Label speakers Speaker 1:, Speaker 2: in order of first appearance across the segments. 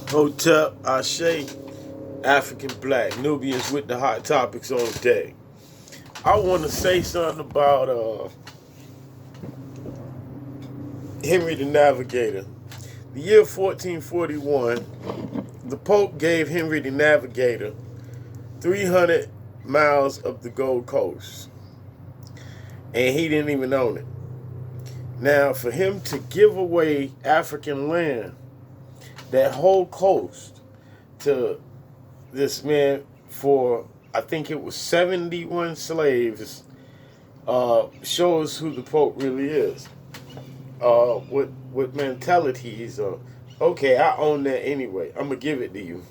Speaker 1: Hotep, Ashe, African Black, Nubians with the hot topics on deck. I want to say something about Henry the Navigator. The year 1441, the Pope gave Henry the Navigator 300 miles of the Gold Coast, and he didn't even own it. Now, for him to give away African land, that whole coast, to this man for, I think it was 71 slaves, shows who the Pope really is. With mentalities of, okay, I own that anyway. I'm gonna give it to you.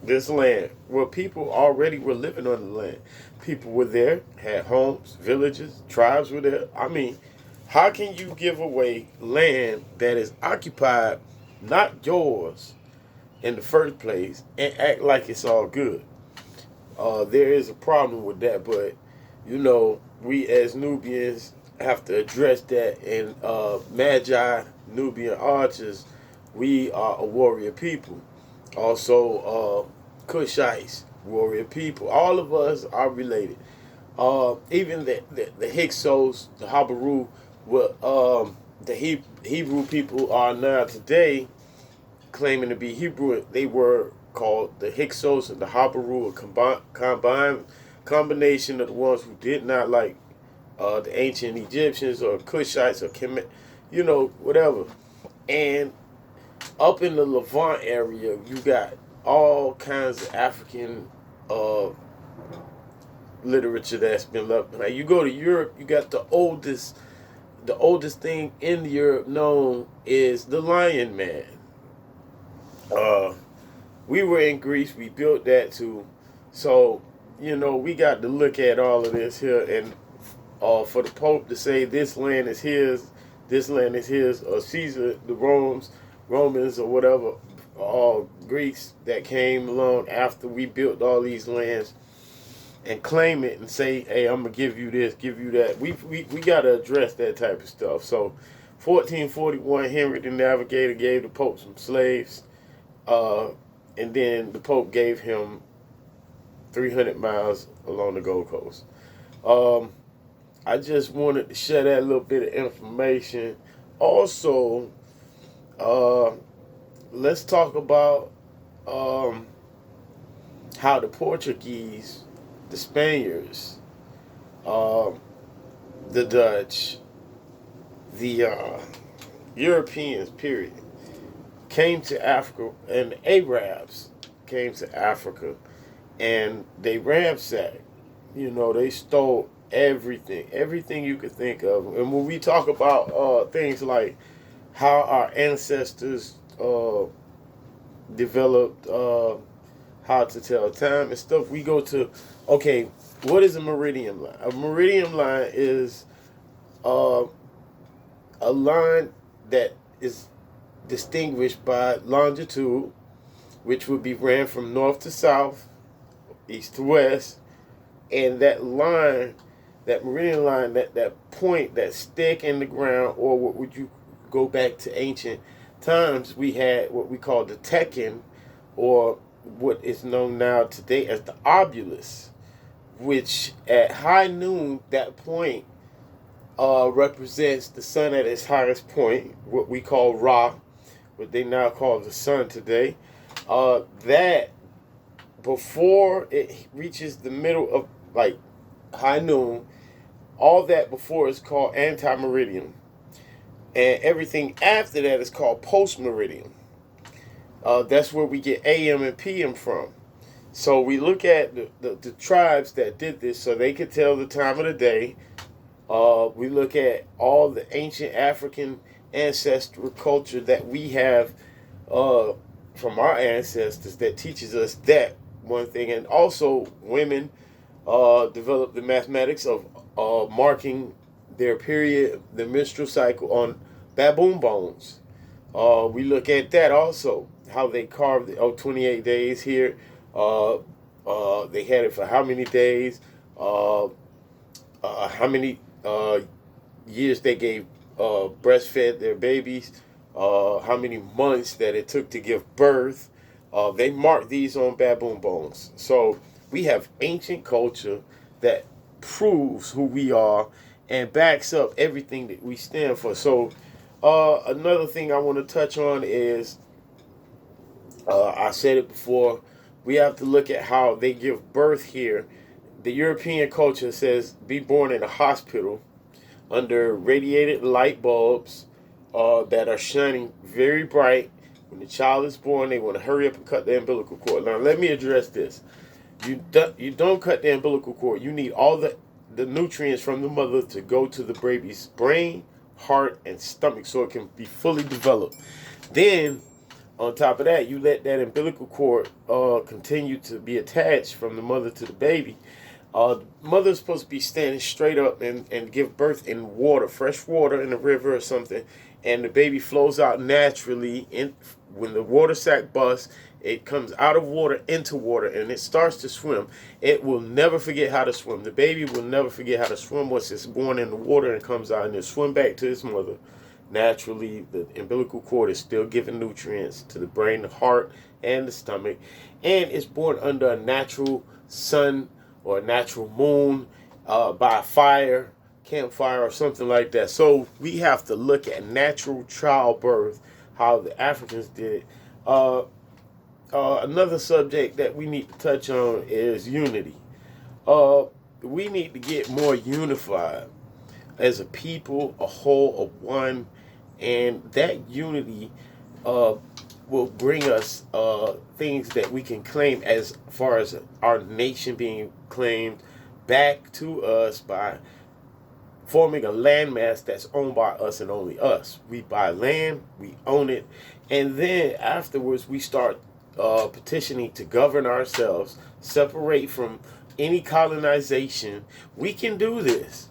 Speaker 1: This land, where people already were living on the land. People were there, had homes, villages, tribes were there. I mean, how can you give away land that is occupied, not yours, in the first place, and act like it's all good? There is a problem with that, but we as Nubians have to address that. And Magi, Nubian archers, we are a warrior people. Also, Kushites, warrior people. All of us are related. Even the Hyksos, the Habaru, what the Hebrew people are now today claiming to be Hebrew. They were called the Hyksos and the Habaru, a combination of the ones who did not like the ancient Egyptians or Kushites or whatever. And up in the Levant area, you got all kinds of African literature that's been left. Now you go to Europe, you got the oldest thing in Europe known is the Lion Man. We were in Greece, we built that too. So, we got to look at all of this here, and for the Pope to say this land is his, or Caesar, the Romans or whatever, all Greeks that came along after we built all these lands, and claim it and say, hey, I'm going to give you this, give you that. We got to address that type of stuff. So 1441, Henry the Navigator gave the Pope some slaves, and then the Pope gave him 300 miles along the Gold Coast. I just wanted to share that little bit of information. Also, let's talk about how the Portuguese, the Spaniards, the Dutch, the Europeans, period, came to Africa, and the Arabs came to Africa, and they ransacked. They stole everything you could think of. And when we talk about things like how our ancestors developed how to tell time and stuff, we go to, okay, what is a meridian line? A meridian line is a line that is distinguished by longitude, which would be ran from north to south, east to west, and that line, that meridian line, that point, that stick in the ground, or what would you go back to ancient times, we had what we call the tekken, or what is known now today as the obulus, which at high noon, that point represents the sun at its highest point, what we call Ra, what they now call the sun today. That before it reaches the middle of like high noon, all that before is called anti-meridian, and everything after that is called post-meridian. That's where we get AM and PM from. So we look at the tribes that did this so they could tell the time of the day. We look at all the ancient African ancestral culture that we have from our ancestors that teaches us that one thing. And also women developed the mathematics of marking their period, the menstrual cycle, on baboon bones. We look at that also, how they carved it. 28 days here. They had it for how many days, how many years they gave breastfed their babies, how many months that it took to give birth. They mark these on baboon bones. So we have ancient culture that proves who we are and backs up everything that we stand for. So another thing I want to touch on is I said it before. We have to look at how they give birth here. The European culture says be born in a hospital under radiated light bulbs that are shining very bright. When the child is born, they want to hurry up and cut the umbilical cord. Now, let me address this. You don't cut the umbilical cord. You need all the nutrients from the mother to go to the baby's brain, heart, and stomach so it can be fully developed. Then, on top of that, you let that umbilical cord continue to be attached from the mother to the baby. Mother's supposed to be standing straight up and give birth in water, fresh water in a river or something, and the baby flows out naturally. When the water sac busts, it comes out of water into water and it starts to swim. It will never forget how to swim. The baby will never forget how to swim once it's born in the water and comes out and it'll swim back to its mother. Naturally, the umbilical cord is still giving nutrients to the brain, the heart, and the stomach, and it's born under a natural sun or a natural moon by a fire, campfire, or something like that. So we have to look at natural childbirth, how the Africans did it. Another subject that we need to touch on is unity. We need to get more unified as a people, a whole of one, and that unity will bring us things that we can claim as far as our nation being claimed back to us by forming a landmass that's owned by us and only us. We buy land, we own it, and then afterwards we start petitioning to govern ourselves, separate from any colonization. We can do this.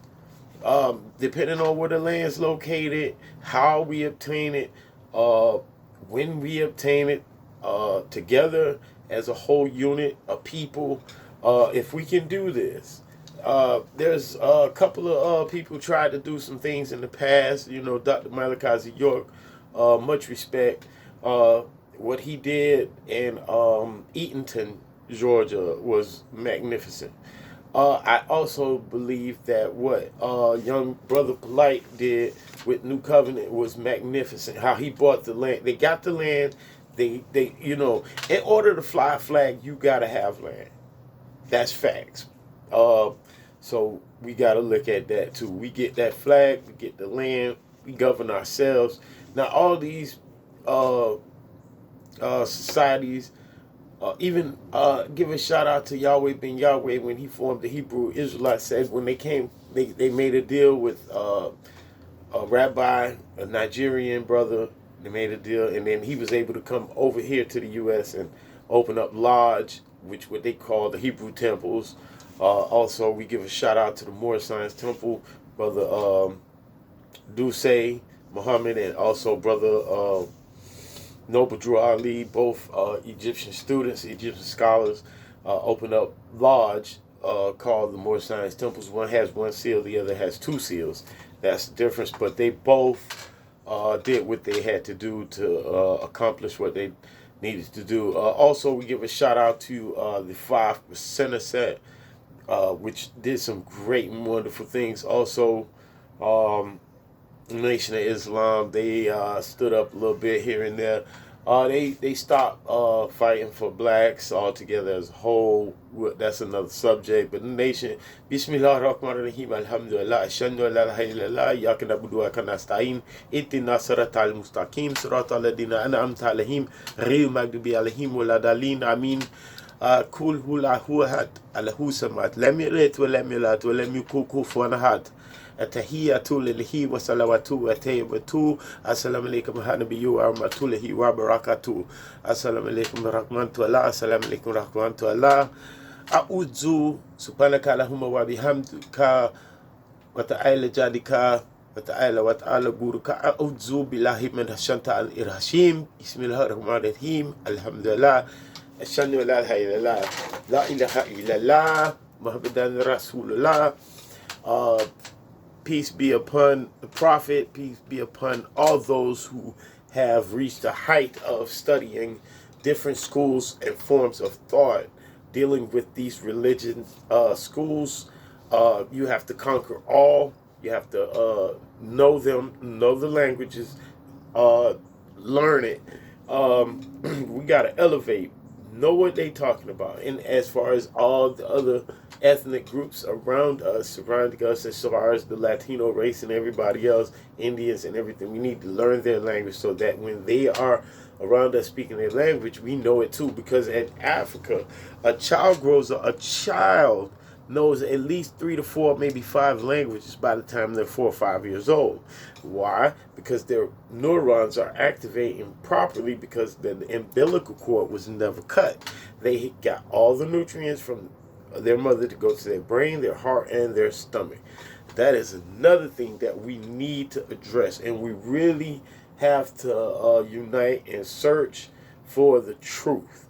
Speaker 1: Depending on where the land's located, how we obtain it, when we obtain it, together as a whole unit, a people, if we can do this. There's a couple of people tried to do some things in the past. You know, Dr. Malachi York, much respect. What he did in Eatonton, Georgia, was magnificent. I also believe that what young brother Polite did with New Covenant was magnificent. How he bought the land, they got the land. They you know, in order to fly a flag, you gotta have land. That's facts. So we gotta look at that too. We get that flag, we get the land, we govern ourselves. Now all these societies. Even give a shout out to Yahweh ben Yahweh when he formed the Hebrew Israelites. Said when they came, they made a deal with a rabbi, a Nigerian brother. They made a deal, and then he was able to come over here to the U.S. and open up lodge, which what they call the Hebrew temples. Also, we give a shout out to the Moorish Science Temple, brother Duce Muhammad, and also brother. Noble Drew Ali, both Egyptian students, Egyptian scholars, opened up lodge called the Moorish Science Temples. One has one seal, the other has two seals. That's the difference. But they both did what they had to do to accomplish what they needed to do. Also, we give a shout out to the 5% set, which did some great and wonderful things. Also, Nation of Islam, they stood up a little bit here and there. They stopped fighting for blacks altogether as a whole. That's another subject. But the nation, Bismillah ar-Rahman ar-Rahim, Alhamdulillah, Ashhadu an la ilaha illallah, Iyyaka na'budu wa iyyaka nasta'in, Ihdinas siratal mustaqim, siratal ladina an'amta alaihim, ghayril maghdubi alaihim waladdallin, Amin. Kul huwa ahad, Allahu samad, lam yalid wa lam yulad wa lam yakul kufuwan ahad. Atahiyatu lillahi wa salawatu wa tayyibatu. Assalamu alaikum wa nabiyyu wa rahmatullahi wa barakatuh. Assalamu alaikum wa rahmatullahi. Assalamu alaikum wa rahmatullahi. A'udzu subhanaka Allahumma wa bihamdika wa ta'ala jadika wa ta'ala guruka. A'udzu billahi min ash-shanta al-irhashim. Bismillahir rahmanir rahim. Alhamdulillah. Ashhadu an la ilaha illallah. La ilaha illallah. Muhammadan Rasulullah. Peace be upon the prophet. Peace be upon all those who have reached the height of studying different schools and forms of thought dealing with these religion schools. You have to conquer all. You have to know them, know the languages, uh, learn it. We got to elevate, know what they talking about. And as far as all the other ethnic groups around us, surrounding us, as far as the Latino race and everybody else, Indians and everything, we need to learn their language so that when they are around us speaking their language, we know it too. Because in Africa, a child grows up, a child knows at least 3 to 4, maybe 5 languages by the time they're 4 or 5 years old. Why? Because their neurons are activating properly because the umbilical cord was never cut. They got all the nutrients from their mother to go to their brain, their heart, and their stomach. That is another thing that we need to address, and we really have to unite and search for the truth.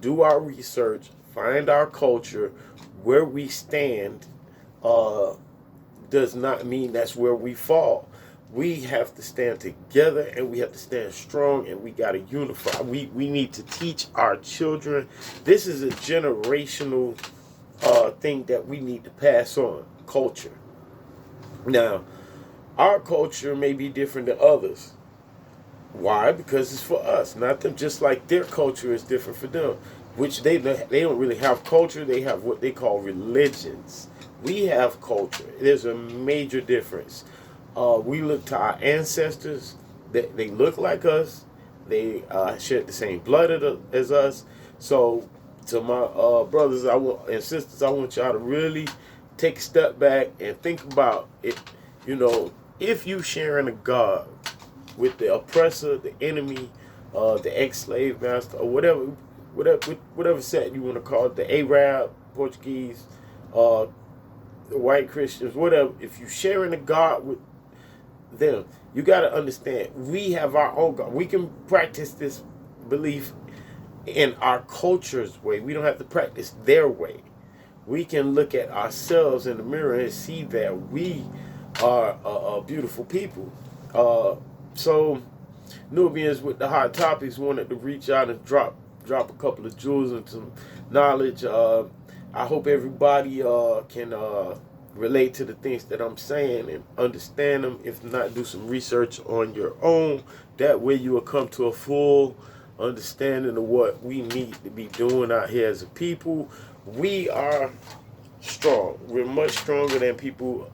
Speaker 1: Do our research, find our culture. Where we stand does not mean that's where we fall. We have to stand together, and we have to stand strong, and we got to unify. We need to teach our children. This is a generational thing that we need to pass on, culture. Now, our culture may be different than others. Why? Because it's for us, not them. Just like their culture is different for them, which they don't really have culture. They have what they call religions. We have culture. There's a major difference. We look to our ancestors. They look like us. They share the same blood as us. So, to my brothers and sisters, I want y'all to really take a step back and think about it. You know, if you sharing a God with the oppressor, the enemy, the ex-slave master, or whatever set you want to call it, the Arab, Portuguese, the white Christians, whatever. If you sharing a God with them, you got to understand we have our own God. We can practice this belief in our culture's way. We don't have to practice their way. We can look at ourselves in the mirror and see that we are a beautiful people. So, Nubians with the hot topics wanted to reach out and drop a couple of jewels and some knowledge. I hope everybody can relate to the things that I'm saying and understand them. If not, do some research on your own. That way you will come to a full understanding of what we need to be doing out here as a people. We are strong. We're much stronger than people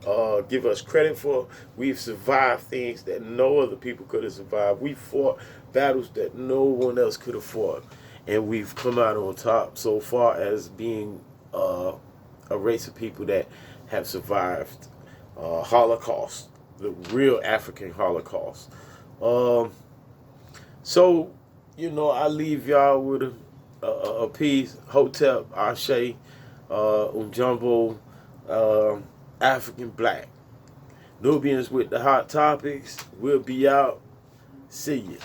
Speaker 1: give us credit for. We've survived things that no other people could have survived. We fought battles that no one else could have fought. And we've come out on top so far as being a race of people that have survived Holocaust, the real African Holocaust. So, you know, I leave y'all with a piece, Hotep, Ashe, Umjumbo, African Black. Nubians with the hot topics. We'll be out. See you.